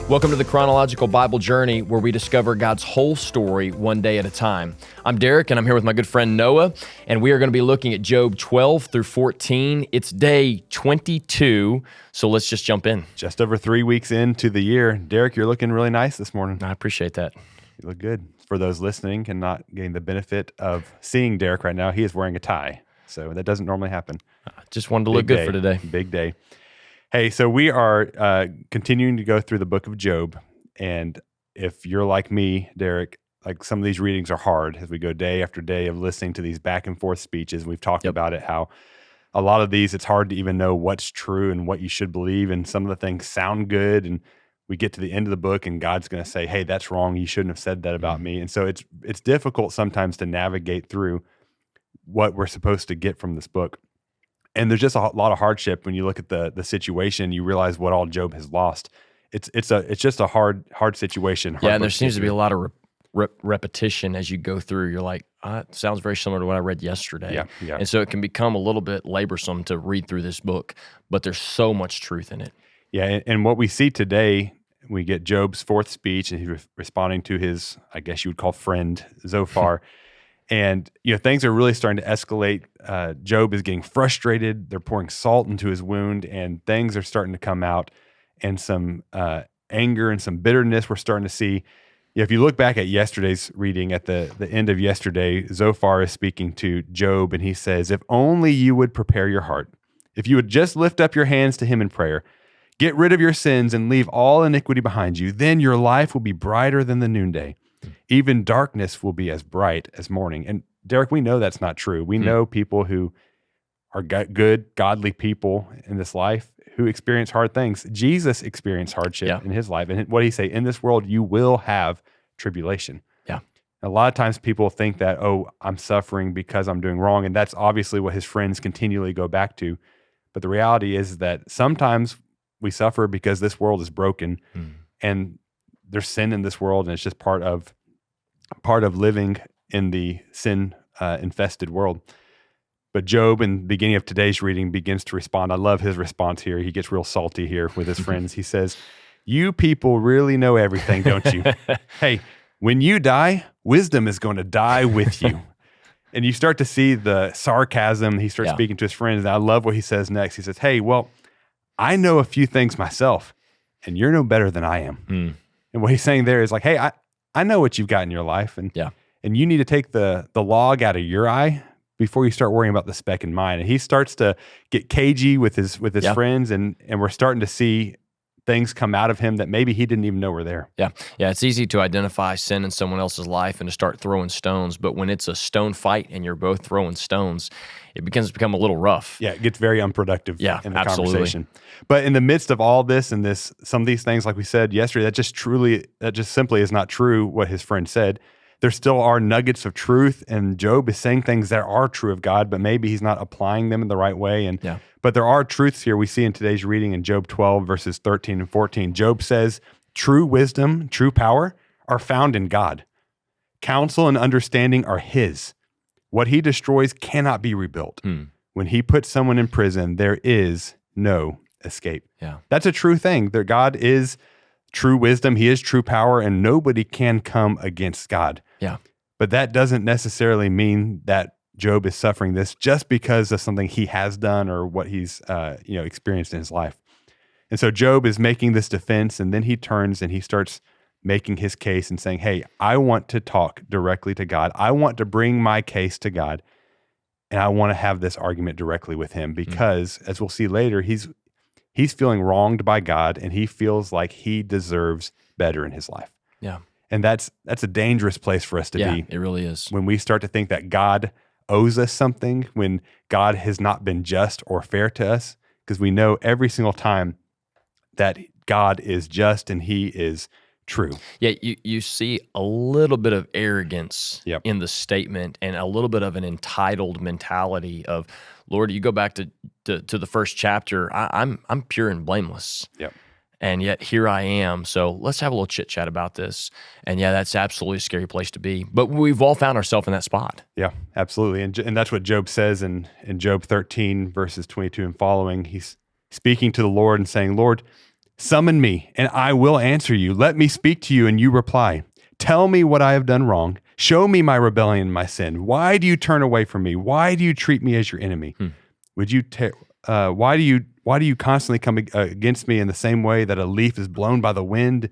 Welcome to the Chronological Bible Journey, where we discover God's whole story one day at a time. I'm Derek, and I'm here with my good friend Noah, and we are going to be looking at Job 12 through 14. It's day 22, so let's just jump in. Just over 3 weeks into the year. Derek, you're looking really nice this morning. I appreciate that. You look good. For those listening and not getting the benefit of seeing Derek right now, he is wearing a tie, so that doesn't normally happen. Just wanted to look good for today. Big day. Hey, so we are continuing to go through the book of Job, and if you're like me, Derek, like some of these readings are hard as we go day after day of listening to these back and forth speeches. We've talked about it, how a lot of these, it's hard to even know what's true and what you should believe, and some of the things sound good, and we get to the end of the book, and God's going to say, hey, that's wrong. You shouldn't have said that about me. And so it's difficult sometimes to navigate through what we're supposed to get from this book. And there's just a lot of hardship when you look at the situation. You realize what all Job has lost. It's just a hard situation. Yeah, and there seems to be a lot of repetition as you go through. You're like, it sounds very similar to what I read yesterday. Yeah. And so it can become a little bit laborsome to read through this book, but there's so much truth in it. Yeah, and what we see today, we get Job's fourth speech, and he's responding to his, I guess you would call friend, Zophar. And things are really starting to escalate. Job is getting frustrated. They're pouring salt into his wound, and things are starting to come out. And some anger and some bitterness we're starting to see. If you look back at yesterday's reading, at the end of yesterday, Zophar is speaking to Job, and he says, "If only you would prepare your heart. If you would just lift up your hands to him in prayer, get rid of your sins and leave all iniquity behind you, then your life will be brighter than the noonday. Even darkness will be as bright as morning." And Derek, we know that's not true. We know people who are good, godly people in this life who experience hard things. Jesus experienced hardship in his life. And what did he say? In this world, you will have tribulation. Yeah. A lot of times people think that, oh, I'm suffering because I'm doing wrong. And that's obviously what his friends continually go back to. But the reality is that sometimes we suffer because this world is broken and there's sin in this world, and it's just part of living in the sin infested world. But Job, in the beginning of today's reading, begins to respond. I love his response here. He gets real salty here with his friends. He says, "You people really know everything, don't you? Hey, when you die, wisdom is going to die with you." And you start to see the sarcasm. He starts speaking to his friends. And I love what he says next. He says, "Hey, well, I know a few things myself, and you're no better than I am." And what he's saying there is like, hey, I know what you've got in your life, and you need to take the log out of your eye before you start worrying about the speck in mine. And he starts to get cagey with his friends, and we're starting to see things come out of him that maybe he didn't even know were there. Yeah. It's easy to identify sin in someone else's life and to start throwing stones, but when it's a stone fight and you're both throwing stones, it begins to become a little rough. Yeah, it gets very unproductive in the conversation. But in the midst of all this and some of these things, like we said yesterday, that just simply is not true what his friend said. There still are nuggets of truth, and Job is saying things that are true of God, but maybe he's not applying them in the right way. But there are truths here we see in today's reading in Job 12, verses 13 and 14. Job says, "True wisdom, true power are found in God. Counsel and understanding are his. What he destroys cannot be rebuilt. When he puts someone in prison, there is no escape." Yeah. That's a true thing. That God is true wisdom. He is true power, and nobody can come against God. Yeah. But that doesn't necessarily mean that Job is suffering this just because of something he has done or what he's experienced in his life. And so Job is making this defense, and then he turns and he starts making his case and saying, hey, I want to talk directly to God. I want to bring my case to God, and I want to have this argument directly with him because, as we'll see later, he's feeling wronged by God, and he feels like he deserves better in his life. Yeah. And that's a dangerous place for us to be. Yeah, it really is. When we start to think that God owes us something, when God has not been just or fair to us, because we know every single time that God is just and he is true. Yeah, you see a little bit of arrogance in the statement, and a little bit of an entitled mentality of, Lord, you go back to the first chapter, I'm pure and blameless. Yep. And yet here I am. So let's have a little chit chat about this. And that's absolutely a scary place to be. But we've all found ourselves in that spot. Yeah, absolutely. And that's what Job says in Job 13, verses 22 and following. He's speaking to the Lord and saying, Lord, Summon me, and I will answer you. Let me speak to you, and you reply. Tell me what I have done wrong. Show me my rebellion and my sin. Why do you turn away from me? Why do you treat me as your enemy? Why do you constantly come against me in the same way that a leaf is blown by the wind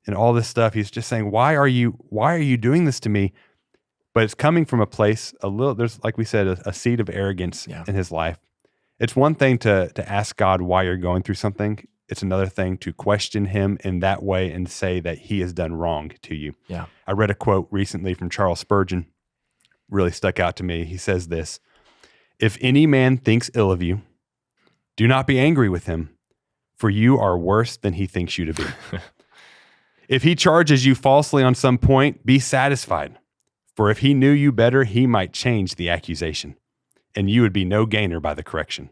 and all this stuff? He's just saying, why are you doing this to me? But it's coming from a place there's, like we said, a seed of arrogance in his life. It's one thing to ask God why you're going through something. It's another thing to question him in that way and say that he has done wrong to you. Yeah. I read a quote recently from Charles Spurgeon, really stuck out to me. He says this: "If any man thinks ill of you, do not be angry with him, for you are worse than he thinks you to be. If he charges you falsely on some point, be satisfied, for if he knew you better, he might change the accusation, and you would be no gainer by the correction.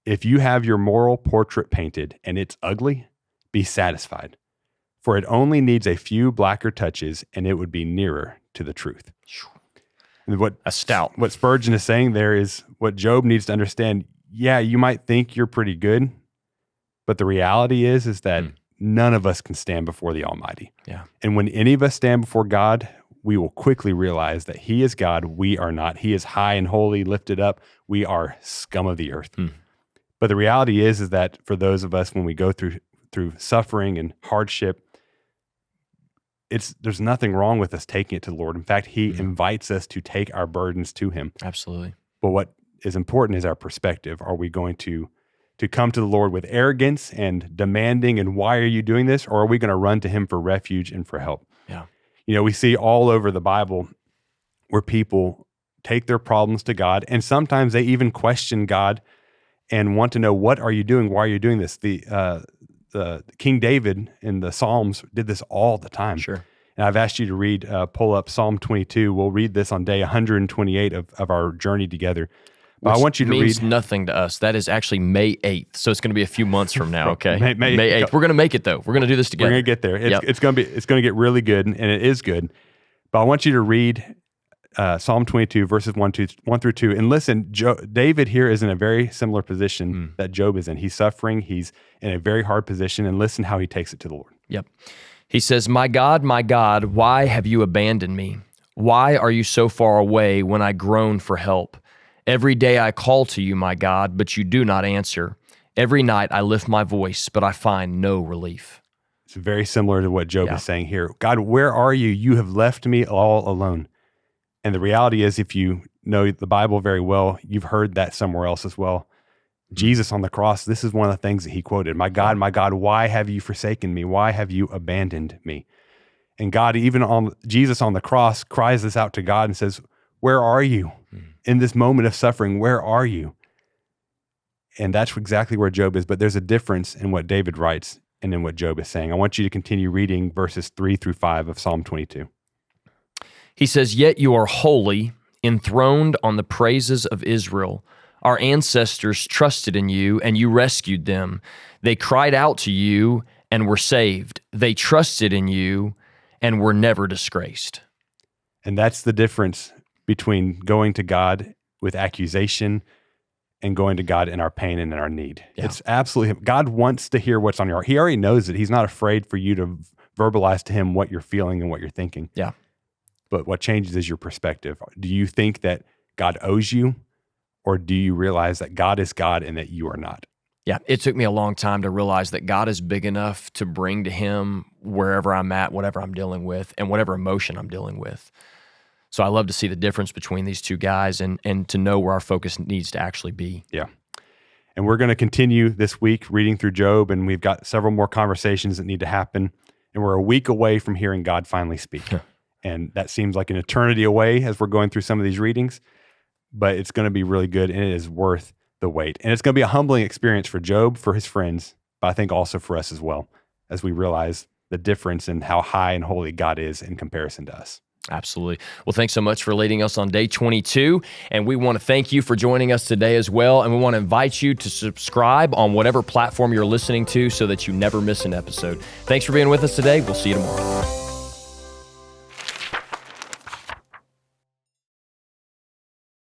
If you have your moral portrait painted and it's ugly, be satisfied, for it only needs a few blacker touches and it would be nearer to the truth." And what Spurgeon is saying there is what Job needs to understand. Yeah, you might think you're pretty good, but the reality is that none of us can stand before the Almighty. Yeah. And when any of us stand before God, we will quickly realize that he is God, we are not. He is high and holy, lifted up. We are scum of the earth. But the reality is that for those of us, when we go through suffering and hardship, there's nothing wrong with us taking it to the Lord. In fact, he invites us to take our burdens to him. Absolutely. But what is important is our perspective. Are we going to come to the Lord with arrogance and demanding, and why are you doing this? Or are we going to run to him for refuge and for help? Yeah. We see all over the Bible where people take their problems to God, and sometimes they even question God and want to know, what are you doing? Why are you doing this? The King David in the Psalms did this all the time. Sure. And I've asked you to pull up Psalm 22. We'll read this on day 128 of our journey together. But I want you to means read. Nothing to us. That is actually May 8th. So it's going to be a few months from now, okay? May 8th. We're going to make it, though. We're going to do this together. We're going to get there. It's going to get really good, and it is good. But I want you to read Psalm 22, verses 1 through 2. And listen, David here is in a very similar position that Job is in. He's suffering. He's in a very hard position. And listen how he takes it to the Lord. Yep. He says, my God, why have you abandoned me? Why are you so far away when I groan for help? Every day I call to you, my God, but you do not answer. Every night I lift my voice, but I find no relief." It's very similar to what Job is saying here. God, where are you? You have left me all alone. And the reality is, if you know the Bible very well, you've heard that somewhere else as well. Jesus on the cross, this is one of the things that he quoted. My God, why have you forsaken me? Why have you abandoned me? And God, Jesus on the cross, cries this out to God and says, where are you? In this moment of suffering, where are you? And that's exactly where Job is. But there's a difference in what David writes and in what Job is saying. I want you to continue reading verses 3 through 5 of Psalm 22. He says, "Yet you are holy, enthroned on the praises of Israel. Our ancestors trusted in you, and you rescued them. They cried out to you and were saved. They trusted in you and were never disgraced." And that's the difference between going to God with accusation and going to God in our pain and in our need. Yeah. It's absolutely, God wants to hear what's on your heart. He already knows it. He's not afraid for you to verbalize to him what you're feeling and what you're thinking. Yeah. But what changes is your perspective. Do you think that God owes you, or do you realize that God is God and that you are not? Yeah, it took me a long time to realize that God is big enough to bring to him wherever I'm at, whatever I'm dealing with, and whatever emotion I'm dealing with. So I love to see the difference between these two guys and to know where our focus needs to actually be. Yeah. And we're going to continue this week reading through Job, and we've got several more conversations that need to happen. And we're a week away from hearing God finally speak. And that seems like an eternity away as we're going through some of these readings, but it's going to be really good, and it is worth the wait. And it's going to be a humbling experience for Job, for his friends, but I think also for us as well, as we realize the difference in how high and holy God is in comparison to us. Absolutely. Well, thanks so much for leading us on day 22. And we want to thank you for joining us today as well. And we want to invite you to subscribe on whatever platform you're listening to so that you never miss an episode. Thanks for being with us today. We'll see you tomorrow.